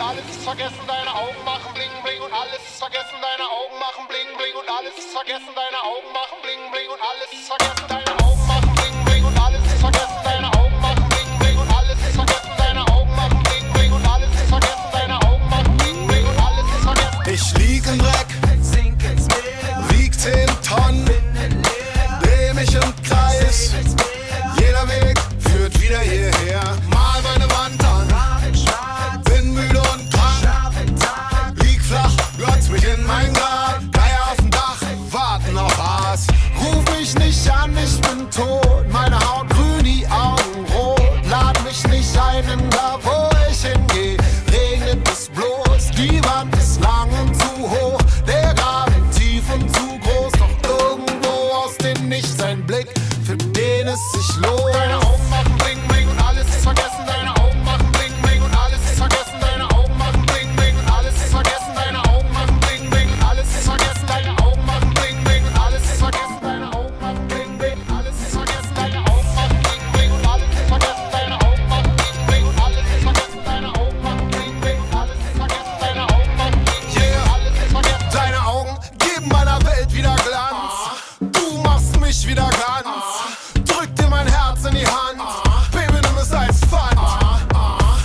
alles ist vergessen, deine Augen machen bling bling und alles ist vergessen, deine Augen machen bling bling und alles ist vergessen, deine Augen machen bling bling und alles ist vergessen, deine Augen machen bling bling und alles ist vergessen, deine Augen machen bling bling und alles ist vergessen, deine Augen machen bling bling und alles ist vergessen, deine Augen machen bling bling und alles ist vergessen. Ich lieg im Dreck, wieg 10 Tonnen, dreh mich im Kreis, jeder Weg führt wieder hierher. Mal meine Wand an, bin müde und krank, lieg flach, glotz mich in mein Grab. Geier auf dem Dach, warten auf Aas. Ruf mich nicht an, ich bin tot, meine Haut grün, die Augen rot. Lad mich nicht ein, denn da wo ich hingeh, regnet es bloß. Die Wand ist lang und zu hoch, der Graben tief und zu groß. Doch irgendwo aus dem Nichts ein Blick, für den es sich lohnt. Deine Augen machen bling bling und alles ist vergessen, deine Augen machen bling bling und alles ist vergessen, deine Augen machen bling bling und alles ist vergessen, deine Augen machen bling bling und alles ist vergessen, deine Augen machen bling bling und alles ist vergessen, deine Augen machen bling bling, alles ist vergessen, deine Augen machen bling bling und alles ist vergessen, deine Augen machen bling bling und alles ist vergessen, deine Augen machen bling bling und alles ist vergessen, deine Augen machen bling bling und alles ist vergessen. Deine Augen geben meiner Welt wieder Glanz, du machst mich wieder ganz, drück dir mein Herz in die Hand, Baby, nimm es als Pfand.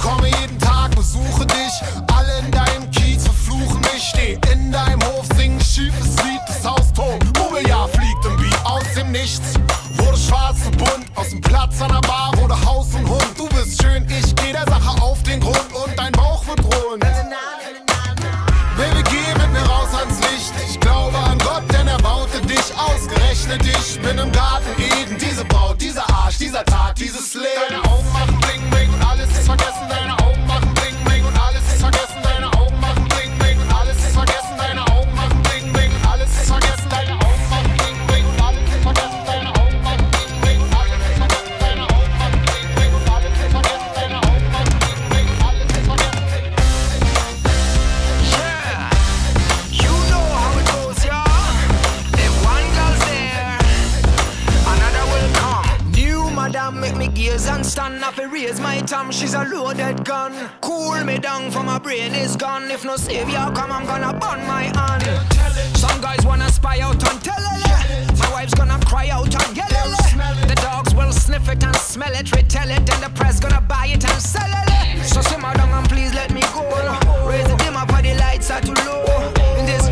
Komme jeden Tag, besuche dich, alle in deinem Kiez verfluchen mich. Steh in deinem Hof, sing ein schiefes Lied, das Haus tot, Mobiliar fliegt im Beat aus dem Nichts. Wurde schwarz und bunt, aus dem Platz an der Bar wurde Haus und Hund. Du bist schön, ich geh der Sache auf den Grund und dein Bauch wird rund. Baby, geh mit mir raus ans Licht, ich glaube an Gott, denn er baute dich, ausgerechnet dich. Bin im Garten Eden, diese Braut, dieser Arsch, dieser Tag, dieses Leben. Deine Augen machen bling bling und alles ist vergessen, deine Augen machen bling bling und alles ist vergessen, deine Augen machen bling bling und alles ist vergessen, deine Augen machen bling bling und alles ist vergessen, deine Augen machen bling bling und alles ist vergessen, deine Augen machen bling bling und alles ist vergessen, deine Augen machen bling bling und alles ist vergessen, deine Augen machen bling bling und alles ist vergessen. Yeah, you know how it goes, y'all. If one girl's there, another will come. New madam make me gaze and stand up and raise my tongue. She's a loaded gun. Cool me down for my brain is gone. If no savior come, I'm gonna burn my hand. Some guys wanna spy out on telele. My wife's gonna cry out on yelele. The dogs will sniff it and smell it, retell it, and the press gonna buy it and sell it. So simmer down and please let me go. Raise the dim up, the lights are too low. In this